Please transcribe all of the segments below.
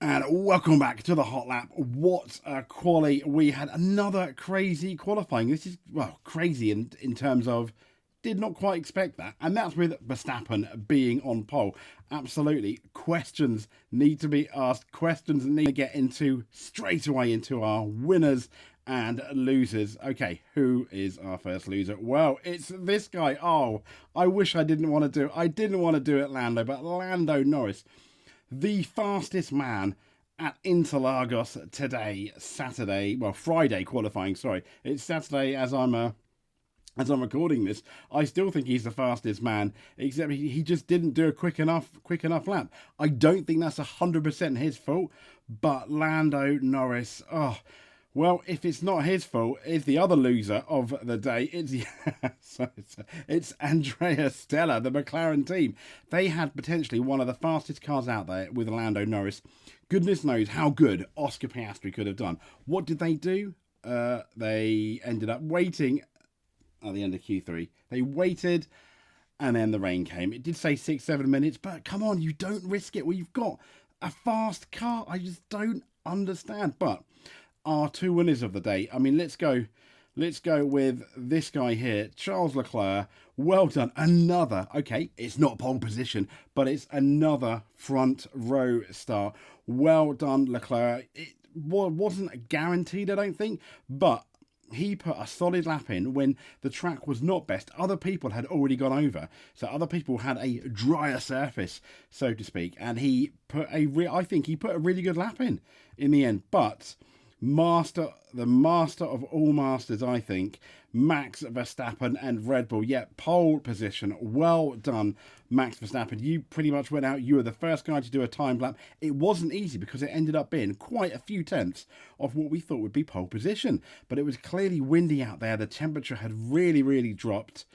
And welcome back to the Hot Lap. What a quali. We had another crazy qualifying. This is, well, crazy in terms of did not quite expect that. And that's with Verstappen being on pole. Absolutely. Questions need to be asked. Questions need to get into straight away into our winners and losers. Okay, who is our first loser? Well, it's this guy. Oh, I wish I didn't want to do it. I didn't want to do it, Lando, but Lando Norris, the fastest man at Interlagos today, Saturday, well, Friday qualifying, sorry. It's Saturday as I'm recording this. I still think he's the fastest man, except he just didn't do a quick enough lap. I don't think that's 100% his fault, but Lando Norris, oh, well, if it's not his fault, it's the other loser of the day. It's Andrea Stella, the McLaren team. They had potentially one of the fastest cars out there with Lando Norris. Goodness knows how good Oscar Piastri could have done. What did they do? They ended up waiting at the end of Q3. They waited, and then the rain came. It did say 6-7 minutes, but come on, you don't risk it. Well, you've got a fast car. I just don't understand. But our two winners of the day. I mean, let's go with this guy here, Charles Leclerc. Well done. Another, okay, it's not pole position, but it's another front row start. Well done, Leclerc. It wasn't guaranteed, I don't think, but he put a solid lap in when the track was not best. Other people had already gone over, so other people had a drier surface, so to speak, and I think he put a really good lap in the end. But the master of all masters, I think, Max Verstappen and Red Bull. Yeah, pole position. Well done, Max Verstappen. You pretty much went out. You were the first guy to do a time lap. It wasn't easy because it ended up being quite a few tenths of what we thought would be pole position. But it was clearly windy out there. The temperature had really, really dropped.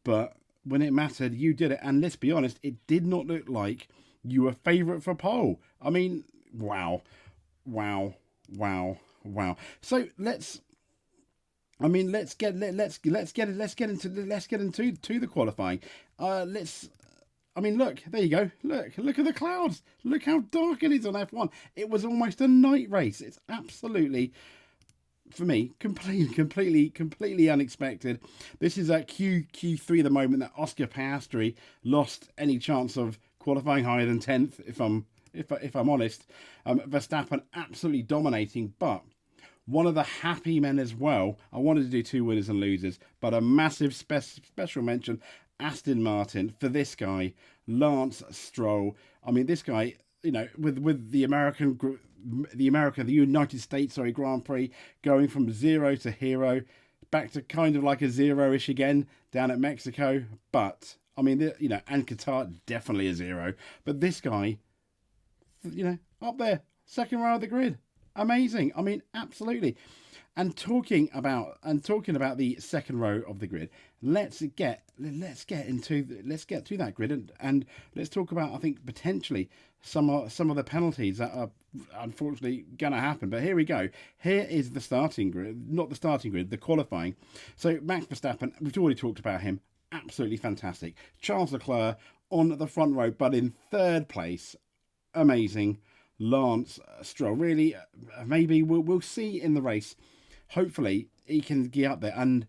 But when it mattered, you did it. And let's be honest, it did not look like you were favourite for pole. I mean, wow. So let's get into the qualifying. Look, there you go. Look at the clouds. Look how dark it is on F1. It was almost a night race. It's absolutely, for me, completely unexpected. This is at Q3, the moment that Oscar Piastri lost any chance of qualifying higher than 10th, if I'm honest. Verstappen absolutely dominating, but one of the happy men as well. I wanted to do two winners and losers, but a massive special mention, Aston Martin, for this guy, Lance Stroll. I mean, this guy, you know, with the United States Grand Prix, going from zero to hero, back to kind of like a zero-ish again down at Mexico. But I mean, you know, and Qatar definitely a zero. But this guy, you know, up there, second row of the grid. Amazing. I mean, absolutely. And talking about the second row of the grid, let's get to that grid and let's talk about, I think, potentially some of the penalties that are unfortunately going to happen. But here we go. Here is the starting grid, not the starting grid, the qualifying. So Max Verstappen, we've already talked about him. Absolutely fantastic. Charles Leclerc on the front row, but in third place. Amazing. Lance Stroll, really, maybe we'll see in the race. Hopefully he can get up there. And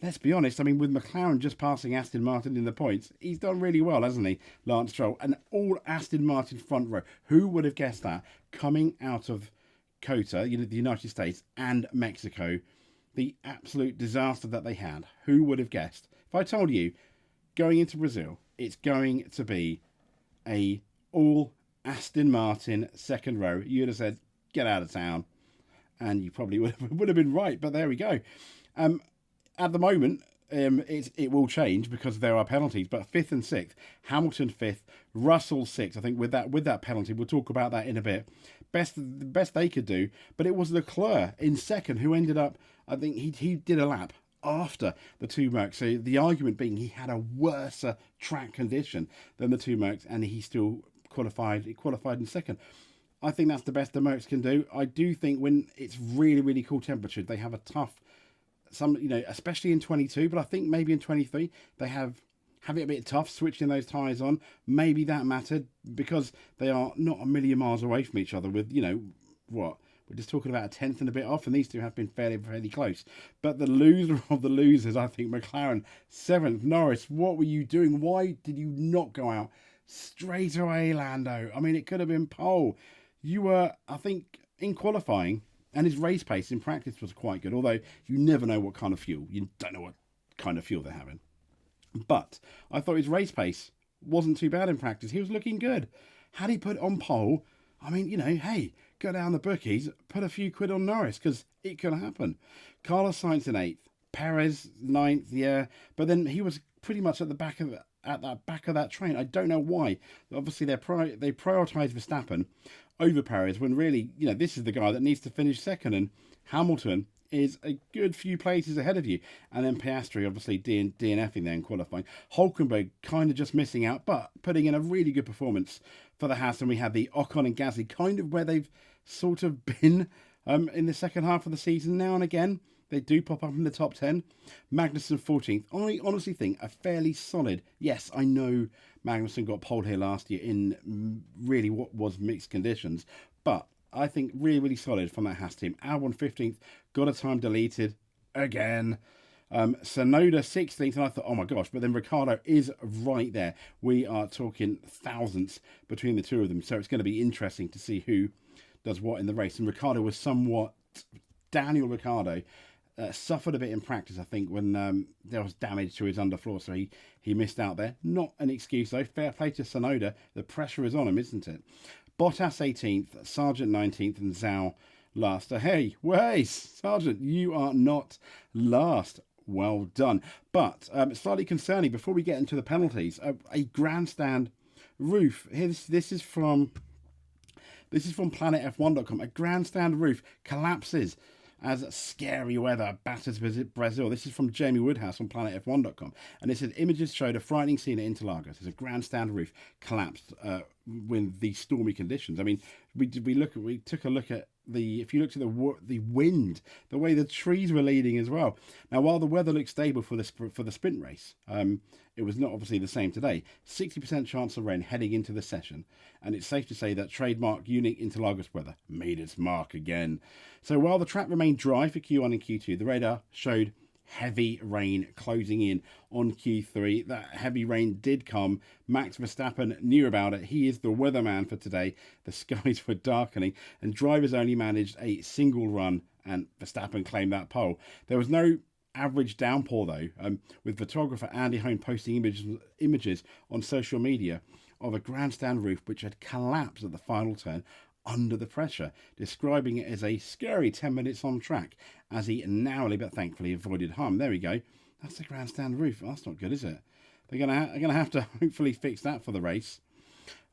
let's be honest, I mean, with McLaren just passing Aston Martin in the points, he's done really well, hasn't he, Lance Stroll? And all Aston Martin front row. Who would have guessed that? Coming out of COTA, you know, the United States and Mexico, the absolute disaster that they had. Who would have guessed? If I told you, going into Brazil, it's going to be a all Aston Martin second row, you'd have said, get out of town. And you probably would have been right, but there we go. At the moment, it will change because there are penalties, but 5th and 6th, Hamilton 5th, Russell 6th. I think with that penalty, we'll talk about that in a bit. The best they could do, but it was Leclerc in second who ended up, I think he did a lap after the two Mercs. So the argument being he had a worse track condition than the two Mercs, and he still qualified in second. I think that's the best the Mercs can do. I do think when it's really, really cool temperature, they have a tough, especially in 22, but I think maybe in 23, they have have it a bit tough switching those tyres on. Maybe that mattered because they are not a million miles away from each other with, what? We're just talking about a tenth and a bit off, and these two have been fairly close. But the loser of the losers, I think, McLaren, 7th. Norris, what were you doing? Why did you not go out straight away, Lando? I mean, it could have been pole. You were, I think, in qualifying, and his race pace in practice was quite good, although you never know what kind of fuel. You don't know what kind of fuel they're having. But I thought his race pace wasn't too bad in practice. He was looking good. Had he put on pole, I mean, hey, go down the bookies, put a few quid on Norris, because it could happen. Carlos Sainz in 8th, Perez 9th, yeah, but then he was pretty much at the back of that train. I don't know why. Obviously, they prioritise Verstappen over Perez when really, this is the guy that needs to finish second, and Hamilton is a good few places ahead of you. And then Piastri, obviously, DNFing there in qualifying. Hulkenberg kind of just missing out, but putting in a really good performance for the Haas. And we had the Ocon and Gasly kind of where they've sort of been in the second half of the season. Now and again, they do pop up in the top 10. Magnussen 14th. I honestly think a fairly solid. Yes, I know Magnussen got pole here last year in really what was mixed conditions, but I think really solid from that Haas team. Albon 15th, got a time deleted again. Sonoda 16th, and I thought, oh my gosh, but then Ricciardo is right there. We are talking thousands between the two of them, so it's going to be interesting to see who does what in the race. And Ricciardo was somewhat, Daniel Ricciardo suffered a bit in practice, I think, when there was damage to his underfloor, so he missed out there. Not an excuse though, fair play to Sonoda, the pressure is on him, isn't it? Bottas 18th, Sargent 19th, and Zhou last. Hey, Sargent, you are not last. Well done. But slightly concerning, before we get into the penalties, a grandstand roof. This is from planetf1.com. A grandstand roof collapses as scary weather batters Brazil. This is from Jamie Woodhouse on planetf1.com. And it said, images showed a frightening scene at Interlagos as a grandstand roof collapsed with the stormy conditions. I mean, we took a look at if you looked at the wind, the way the trees were leading as well. Now, while the weather looked stable for the sprint race, it was not obviously the same today. 60% chance of rain heading into the session, and it's safe to say that trademark unique Interlagos weather made its mark again. So while the track remained dry for Q1 and Q2, the radar showed heavy rain closing in on Q3. That heavy rain did come. Max Verstappen knew about it. He is the weatherman for today. The skies were darkening and drivers only managed a single run, and Verstappen claimed that pole. There was no average downpour though, with photographer Andy Hone posting images on social media of a grandstand roof which had collapsed at the final turn under the pressure, describing it as a scary 10 minutes on track as he narrowly but thankfully avoided harm. There we go. That's the grandstand roof. That's not good, is it? They're gonna have to hopefully fix that for the race.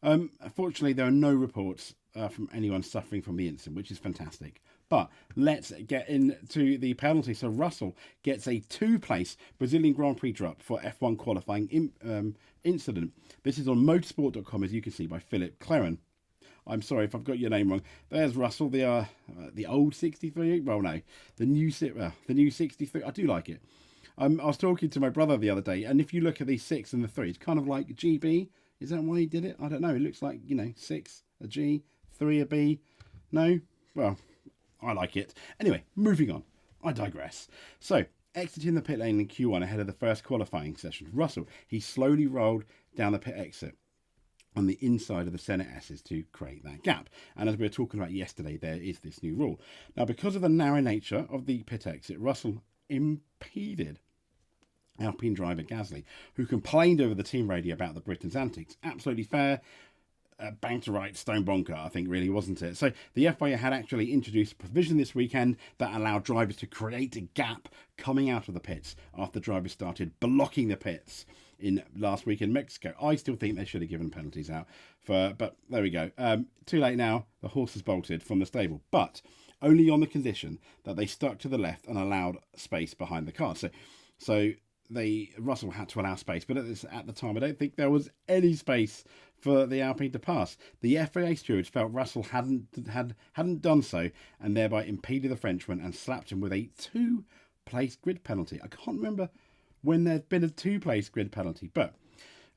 Unfortunately, there are no reports from anyone suffering from the incident, which is fantastic. But let's get into the penalty. So Russell gets a 2-place Brazilian Grand Prix drop for F1 qualifying incident. This is on motorsport.com, as you can see, by Philip Claren. I'm sorry if I've got your name wrong. There's Russell, the old 63. Well, no, the new 63. I do like it. I was talking to my brother the other day, and if you look at these 6 and the 3, it's kind of like GB. Is that why he did it? I don't know. It looks like 6 a G, 3 a B. No, well, I like it. Anyway, moving on. I digress. So, exiting the pit lane in Q1 ahead of the first qualifying session, Russell, he slowly rolled down the pit exit on the inside of the Senna S's to create that gap. And as we were talking about yesterday, there is this new rule. Now, because of the narrow nature of the pit exit, Russell impeded Alpine driver Gasly, who complained over the team radio about the Britain's antics. Absolutely fair. Bang to right, stone bonker, I think, really, wasn't it? So the FIA had actually introduced a provision this weekend that allowed drivers to create a gap coming out of the pits after drivers started blocking the pits in last week in Mexico. I still think they should have given penalties out but there we go. Too late now. The horse has bolted from the stable, but only on the condition that they stuck to the left and allowed space behind the car. So Russell had to allow space, but at the time, I don't think there was any space for the Alpine to pass. The FIA stewards felt Russell hadn't done so, and thereby impeded the Frenchman and slapped him with a 2-place grid penalty. I can't remember when there's been a 2-place grid penalty, but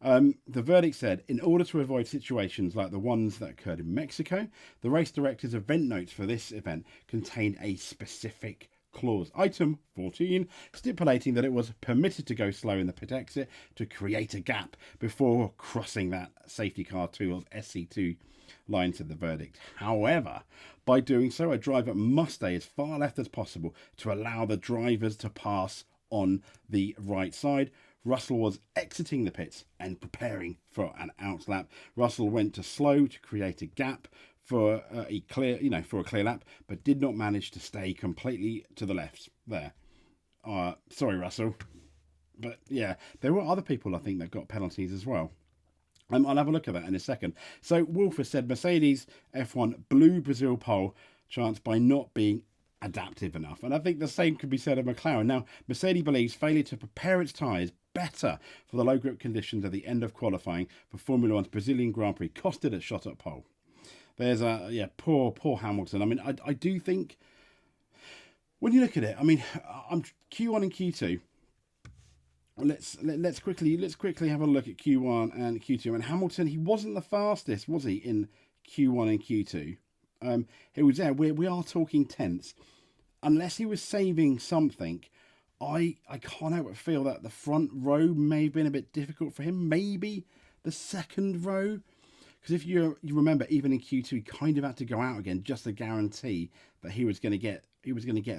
The verdict said, in order to avoid situations like the ones that occurred in Mexico, the race director's event notes for this event contained a specific clause, item 14, stipulating that it was permitted to go slow in the pit exit to create a gap before crossing that safety car 2 of SC2 line, said the verdict. However, by doing so, a driver must stay as far left as possible to allow the drivers to pass on the right side. Russell was exiting the pits and preparing for an outlap. Russell went to slow to create a gap for a clear lap, but did not manage to stay completely to the left there. Sorry, Russell. But yeah, there were other people, I think, that got penalties as well. I'll have a look at that in a second. So Wolf has said Mercedes F1 blew Brazil pole chance by not being adaptive enough. And I think the same could be said of McLaren. Now, Mercedes believes failure to prepare its tyres better for the low grip conditions at the end of qualifying for Formula One's Brazilian Grand Prix cost it a shot at pole. There's poor Hamilton. I mean, I do think when you look at it, I mean, I'm Q1 and Q2. Let's quickly have a look at Q1 and Q2. And Hamilton, he wasn't the fastest, was he, in Q1 and Q2? He was there. We are talking tenths. Unless he was saving something, I can't help but feel that the front row may have been a bit difficult for him. Maybe the second row. Because if you remember, even in Q2, he kind of had to go out again just to guarantee that he was going to get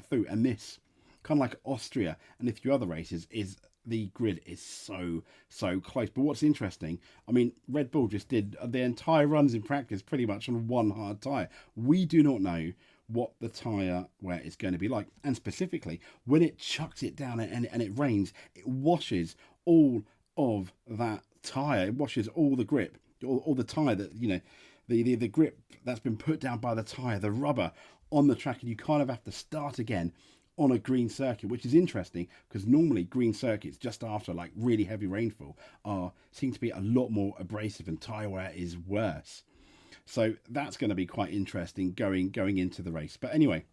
through. And this, kind of like Austria and a few other races, is the grid is so close. But what's interesting, I mean, Red Bull just did the entire runs in practice pretty much on one hard tyre. We do not know what the tyre wear is going to be like. And specifically, when it chucks it down and it rains, it washes all of that tyre. It washes all the grip, all the tyre that, you know, the grip that's been put down by the tyre, the rubber on the track. And you kind of have to start again on a green circuit, which is interesting because normally green circuits just after like really heavy rainfall seem to be a lot more abrasive and tyre wear is worse. So that's going to be quite interesting going into the race. But anyway,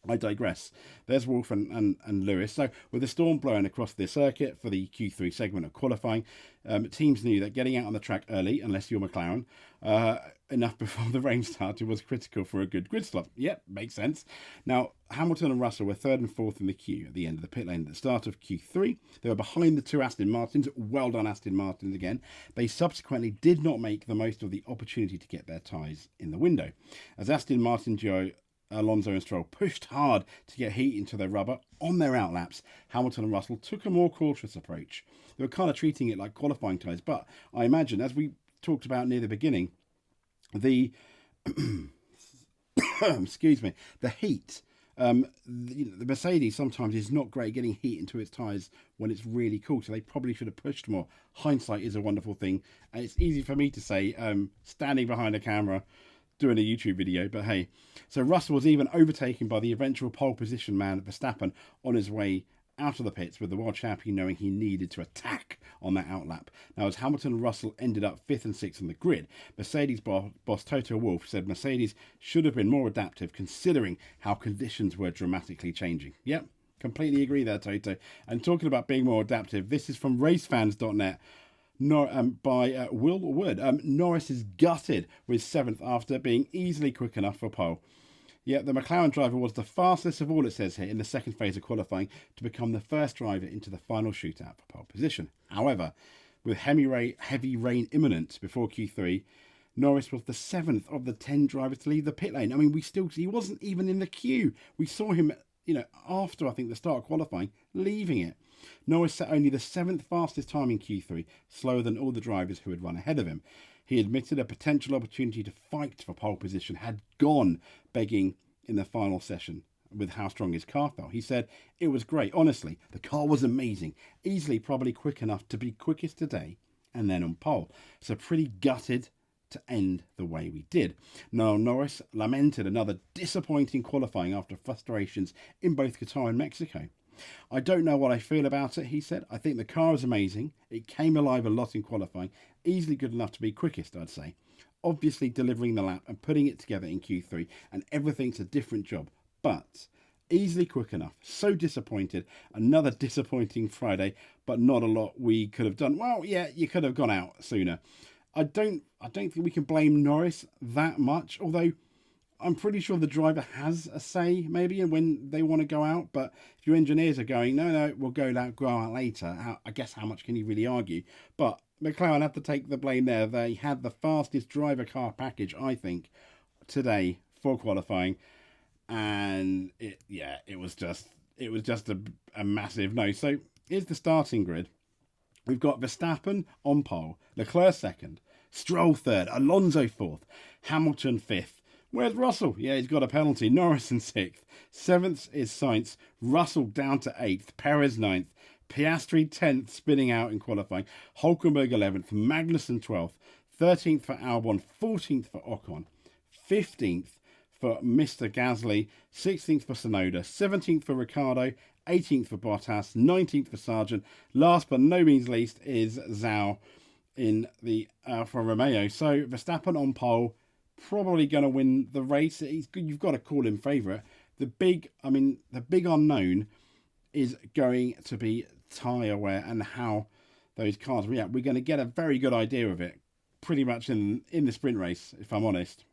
I digress. There's Wolf and Lewis. So with the storm blowing across the circuit for the Q3 segment of qualifying, teams knew that getting out on the track early, unless you're McLaren, enough before the rain started was critical for a good grid stop. Yep, makes sense. Now, Hamilton and Russell were third and fourth in the queue at the end of the pit lane at the start of Q3. They were behind the two Aston Martins. Well done, Aston Martins again. They subsequently did not make the most of the opportunity to get their tyres in the window. As Aston Martin duo Alonso and Stroll pushed hard to get heat into their rubber on their outlaps, Hamilton and Russell took a more cautious approach. They were kind of treating it like qualifying tyres, but I imagine, as we talked about near the beginning, the excuse me, the heat. The Mercedes sometimes is not great getting heat into its tyres when it's really cool, so they probably should have pushed more. Hindsight is a wonderful thing, and it's easy for me to say, standing behind a camera doing a YouTube video, but hey. So Russell was even overtaken by the eventual pole position man Verstappen on his way out of the pits, with the world champion knowing he needed to attack on that outlap. Now, as Hamilton and Russell ended up 5th and 6th on the grid, Mercedes boss Toto Wolff said Mercedes should have been more adaptive considering how conditions were dramatically changing. Yep, completely agree there, Toto. And talking about being more adaptive, this is from racefans.net. By Will Wood. Norris is gutted with 7th after being easily quick enough for pole. Yet the McLaren driver was the fastest of all, it says here, in the second phase of qualifying to become the first driver into the final shootout for pole position. However, with heavy rain imminent before Q3, Norris was the 7th of the 10 drivers to leave the pit lane. I mean, he wasn't even in the queue. We saw him, after I think the start of qualifying, leaving it. Norris set only the 7th fastest time in Q3, slower than all the drivers who had run ahead of him. He admitted a potential opportunity to fight for pole position had gone begging in the final session with how strong his car felt. He said, "It was great, honestly. The car was amazing. Easily probably quick enough to be quickest today and then on pole. So pretty gutted to end the way we did." Now, Norris lamented another disappointing qualifying after frustrations in both Qatar and Mexico. "I don't know what I feel about it," he said. "I think the car was amazing. It came alive a lot in qualifying. Easily good enough to be quickest, I'd say. Obviously delivering the lap and putting it together in Q3 and everything's a different job. But easily quick enough. So disappointed. Another disappointing Friday, but not a lot we could have done. Well, yeah, you could have gone out sooner. I don't think we can blame Norris that much, although I'm pretty sure the driver has a say maybe in when they want to go out. But if your engineers are going, no, we'll go out later, I guess how much can you really argue? But McLaren had to take the blame there. They had the fastest driver car package, I think, today for qualifying, and it was just a massive no. So here's the starting grid. We've got Verstappen on pole, Leclerc second, Stroll third, Alonso fourth, Hamilton fifth. Where's Russell? Yeah, he's got a penalty. Norris in sixth. Seventh is Sainz. Russell down to eighth. Perez ninth. Piastri 10th, spinning out in qualifying. Hulkenberg 11th. Magnussen 12th. 13th for Albon. 14th for Ocon. 15th for Mr. Gasly. 16th for Tsunoda. 17th for Ricciardo. 18th for Bottas. 19th for Sargent. Last but no means least is Zhou in the Alfa Romeo. So Verstappen on pole. Probably going to win the race. You've got to call him favourite. The big unknown is going to be tyre wear and how those cars react. We're going to get a very good idea of it pretty much in the sprint race, if I'm honest.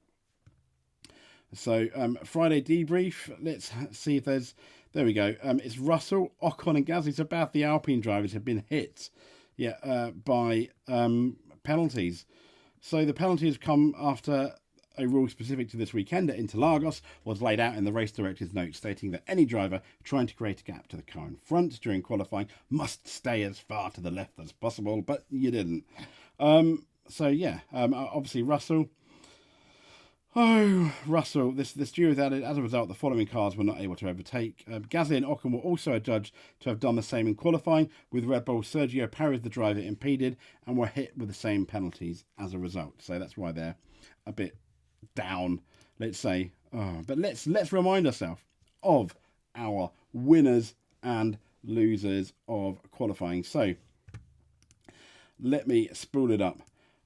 So Friday debrief. Let's see if there we go. It's Russell, Ocon and Gasly. So both the Alpine drivers have been hit by penalties. So the penalties come after a rule specific to this weekend at Interlagos was laid out in the race director's note, stating that any driver trying to create a gap to the car in front during qualifying must stay as far to the left as possible, but you didn't. Obviously Russell. Russell, this steer was added. As a result, the following cars were not able to overtake. Gasly and Ocon were also adjudged to have done the same in qualifying, with Red Bull Sergio Perez, the driver, impeded and were hit with the same penalties as a result. So that's why they're a bit down, let's say. But let's remind ourselves of our winners and losers of qualifying. So let me spool it up.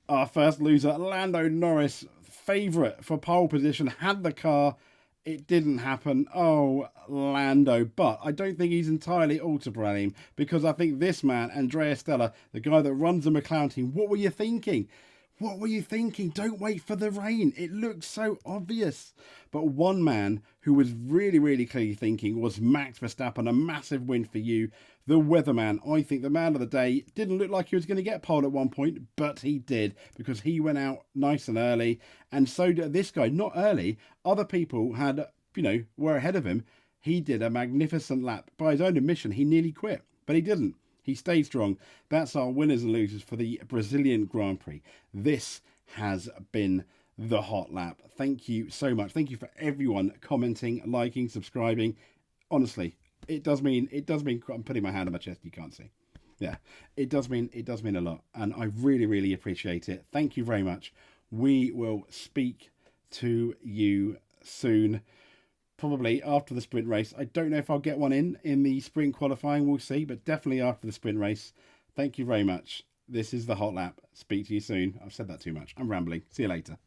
Our first loser, Lando Norris, favourite for pole position, had the car. It didn't happen. Oh, Lando. But I don't think he's entirely all to blame, because I think this man, Andrea Stella, the guy that runs the McLaren team, what were you thinking? What were you thinking? Don't wait for the rain. It looked so obvious. But one man who was really, really clearly thinking was Max Verstappen. A massive win for you, the weatherman. I think the man of the day. Didn't look like he was going to get pole at one point, but he did, because he went out nice and early. And so did this guy. Not early. Other people had, were ahead of him. He did a magnificent lap. By his own admission, he nearly quit, but he didn't. He stayed strong. That's our winners and losers for the Brazilian Grand Prix. This has been the Hot Lap. Thank you so much. Thank you for everyone commenting, liking, subscribing. Honestly, it does mean I'm putting my hand on my chest, you can't see. Yeah, it does mean a lot, and I really, really appreciate it. Thank you very much. We will speak to you soon. Probably after the sprint race. I don't know if I'll get one in the sprint qualifying. We'll see, but definitely after the sprint race. Thank you very much. This is the Hot Lap. Speak to you soon. I've said that too much. I'm rambling. See you later.